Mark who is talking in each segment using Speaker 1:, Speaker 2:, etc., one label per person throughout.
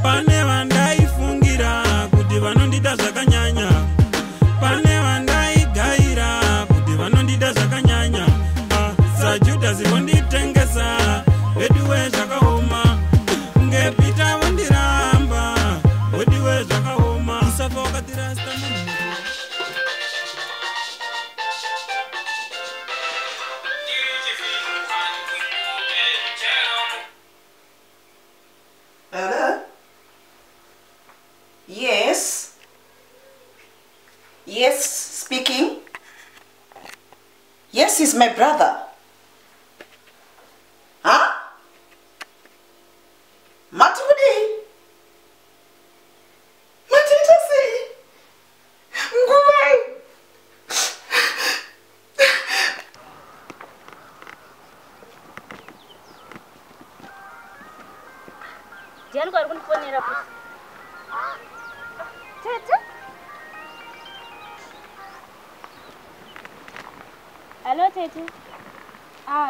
Speaker 1: pane vandaifungira kuti vanondida zvakanyanya, pane vandaigaira kuti vanondida zvakanyanya. Sajudasi vonditengesa vediwe zvakaoma, ngepita vondiramba vediwe zvakaoma. Usafa wakatirasta munhu.
Speaker 2: Yes. Yes, speaking. Yes, he's my brother. Huh? Matudi? Matita say? Ngubai?
Speaker 3: Jangan kau pun phone ni rapi. Tete? Hello Tete.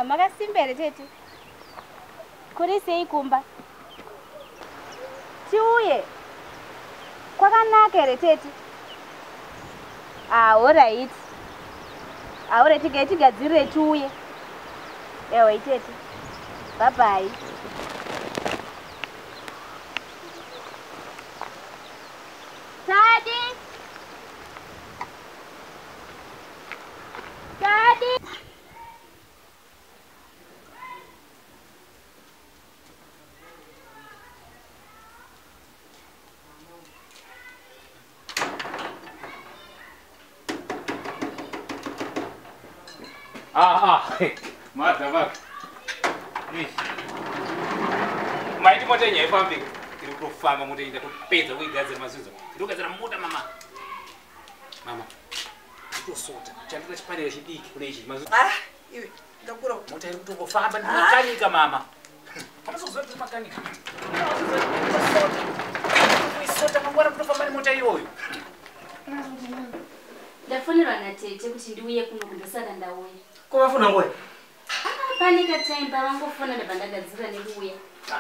Speaker 3: Makasih mbere Tete. Kuri sei kumba. Tiuye. Kwakanaka ere Tete. Alright. Alright, tigadzirire tiuye. Ewe Tete. Bye bye. Daddy. Daddy.
Speaker 4: Mata vak. Maiti moto yenye ifambi. Tiri kufamba moto ida kupedza kuigadzira mazuzo. Tiri kugadzira mota mama. Mama. Ndosota. Chandira chipanera chidiki kune ichi mazuzo.
Speaker 2: Iwe, ndakura.
Speaker 4: Mota iri kutongofamba ndi makanika mama. Amazokuziva kuti makanika. Kuisota mangwana kutofamba ni mota iyoyo.
Speaker 3: Ndafonera na Tete kuti ndiuye kuno kundosaka ndauya.
Speaker 2: Kwafuna ngoyi.
Speaker 3: Panika time pavangofona ndabandagadzira nekuuya.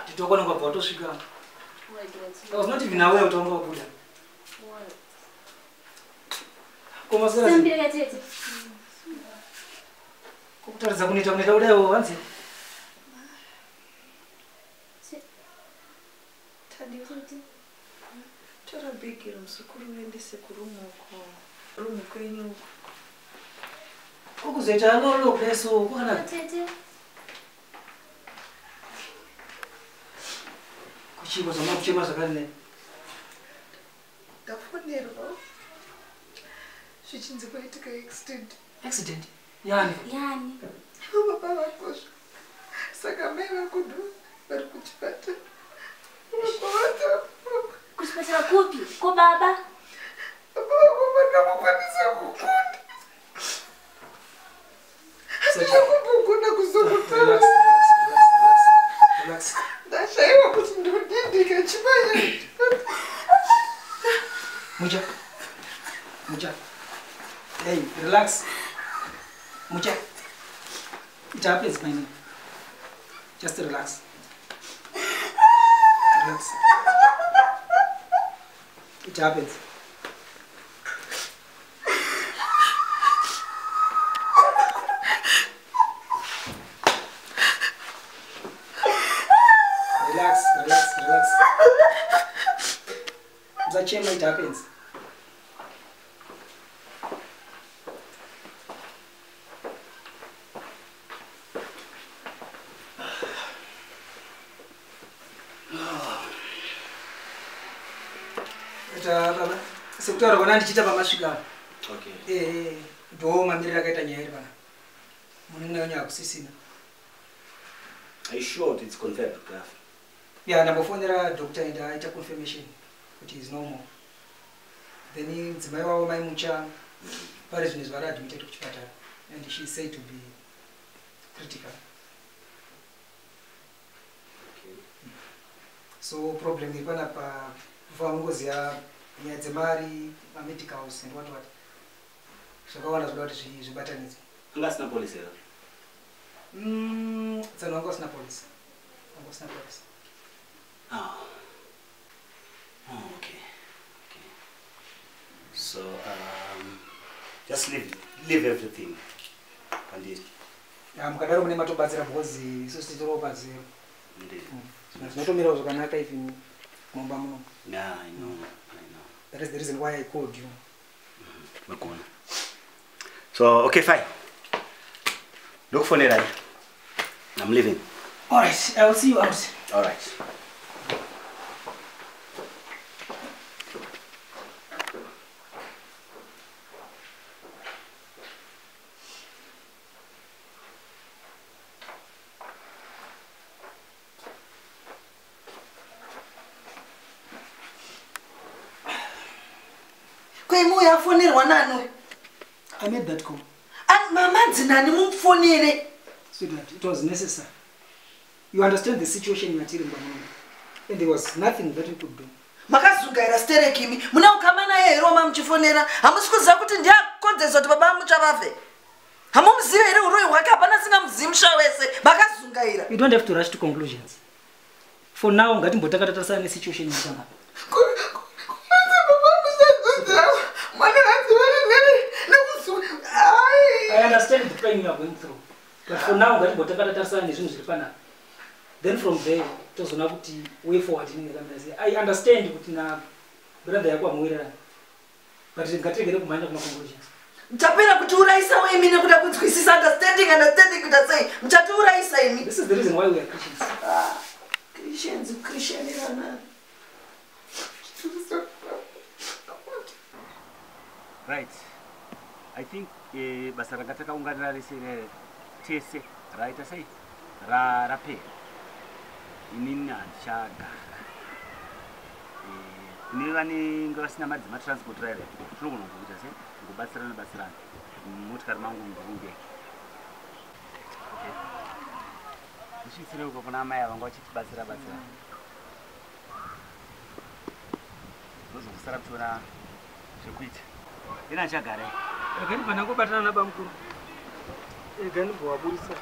Speaker 2: Titokona ngabva watosvika. Not even aware utonga wabuda. Koma sera.
Speaker 3: Sambira Tete.
Speaker 2: Kutaridza kunoita kudaiwo wanzi.
Speaker 5: Tadi tora bigiro msukuru uendese kurumuko. Rumuko yenyu.
Speaker 2: Kukuzoita lolo kudeso kana
Speaker 3: Tete.
Speaker 2: kuchiko zama kuchema zvakane.
Speaker 5: Ndafonerwa. Zvichinzi kwaitika accident.
Speaker 2: Accident? Yani.
Speaker 5: Baba vakosha. Saka mai vakudu vari kuchipatara.
Speaker 3: Kuchipatara kupi? Ko baba?
Speaker 5: Baba ndamukwanisa kukunda. Ndakugona kuzokutara.
Speaker 2: Relax.
Speaker 5: Ndashaiwa kuti ndodindika chimanya.
Speaker 2: Mucha. Hey, relax. Mucha. It happens, my name. Just relax. Relax. It happens. Relax. Zachema, it happens. Baba, sekutaura kona ndichita pamasvika.
Speaker 4: Okay.
Speaker 2: Ndo mamirira akaita nyaya iri pana. Munenge nyanya kusisina.
Speaker 6: Are you sure it's confirmed, Graf?
Speaker 2: Yeah, ndambofonera doctor and aita confirmation kuti is normal. Then dzimai wavo mai mucha pari zvinhu zvari admitted kuchipatara and she is said to be critical.
Speaker 6: Okay.
Speaker 2: So problem iri panapa vangoziva nyaya dzemari, medicals and what. Zvakawanda zvoda kuti zvibatanidze.
Speaker 6: Angasina police here?
Speaker 2: Tsano angasina police.
Speaker 6: Oh. Just leave everything. And
Speaker 2: mukadaro mune matobatsira because isusu tichirobazero zvinotomirawo zvakanaka even mumba muno.
Speaker 6: Yeah, I know.
Speaker 2: That is the reason why I called you.
Speaker 6: So, okay, fine. Look for Nerai. I'm leaving.
Speaker 2: Alright, I will see you out.
Speaker 6: Alright.
Speaker 2: I made that call.
Speaker 5: And Mama Zinani mumfonere.
Speaker 2: Sweetheart, it was necessary. You understand the situation you are dealing with, and there was nothing that we could do.
Speaker 5: Makazungaira sterekimi. Muna ukamana ye Roma mchifonera. Hamusikuza kuti ndiyakodze zoti baba muchavafe. Hamumzive ere uroyi hwake hapana singamuzimsha wese. Makazungaira.
Speaker 2: You don't have to rush to conclusions. For now, ngatimbotakata tasana nesituation yatanga. I understand the pain you are going through. But for now, then from there, way forward. I understand what brother yako amwira. But ngategere kumanya kuma conclusions.
Speaker 5: Mtapenda kuturaisa wewe mimi nakuta kutuisisa understanding kutasai. Mtaturaisa imi.
Speaker 2: This is the reason why we are Christians.
Speaker 5: Christian irana.
Speaker 6: Right. I think basara kataka unganira risere tese right I say rape inina chaga nivani ngasina madzima transport driver tinokuno kuita sei kubatsirana motikari mangu ndunge okay ndichitsire uko kuna mai vanga vachitibatsira zozokusara tiona zvekuita ina chagare
Speaker 2: Again, when I go back to Nabamku, again, Boaburisa.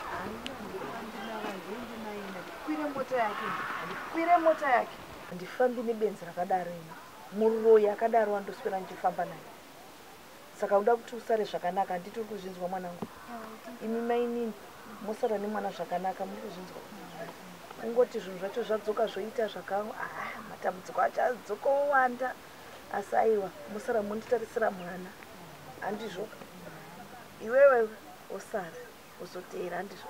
Speaker 7: Kwire mota yake ndifambi nebenzi rakadaro ino muriro yakadaro wandoswera ndichifamba naye saka uda kuti usare zvakanaka handiti uri kuzvinzwa mwanangu imi mainini mosara nemwana zvakanaka muri kuzvinzwa ungoti zvinhu zvacho zvadzoka zvoita matambudziko acho adzoka owanda asi aiwa mosara monditarisira mwana handizvo iwewe osara uzoteera handizvo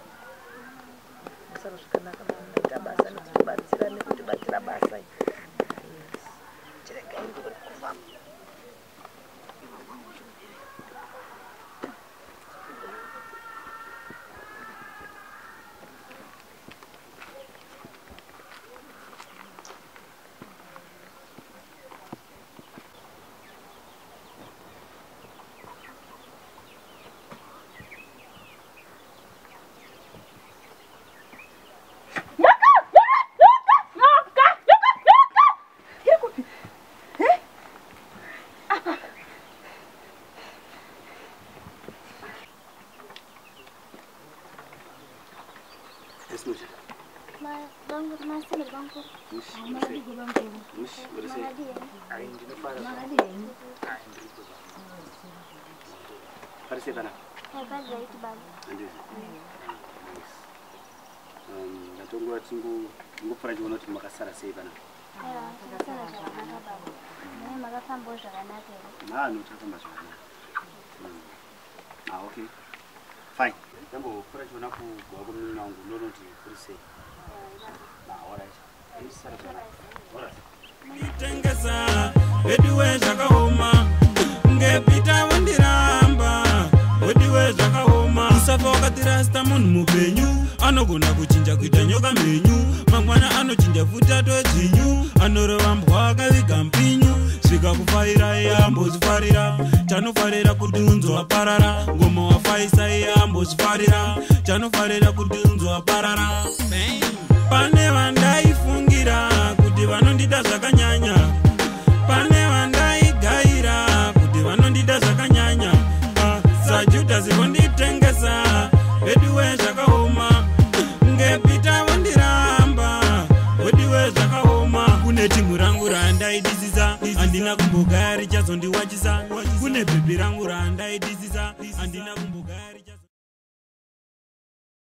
Speaker 7: mosara zvakanaka kuita basa nekutibatsira nekutibatira basa chiregai ndikuri kufamba
Speaker 6: okay. Fine. Jambo kura chona ku gogo mna wangu nono ti kulise. Alright. Alright.
Speaker 1: Nitengeza ediwe zvakaoma ngepita wandiramba ediwe zvakaoma usafa wakatirasta munhu mupenyu anogona kuchinja kuita nyoka menyu mangwana anochinja futa todzinyu anorova mbwa akaviga mpinyu svika kufarira yambozvifarira chanofarira kudunzwa parara ngoma wafaisa yambozvifarira chanofarira kudunzwa parara pane vandaifungira kuti vanondida zvakanyanya pane vandaigaira kuti vanondida zvakanyanya sajudhasi vonditengesa vediwe zvakaoma ngepita vondiramba vediwe zvakaoma kune timhu rangu randaidisisa handina kumbogari chazondiwachisa kune bhebhi rangu randaidisisa handina kumbogari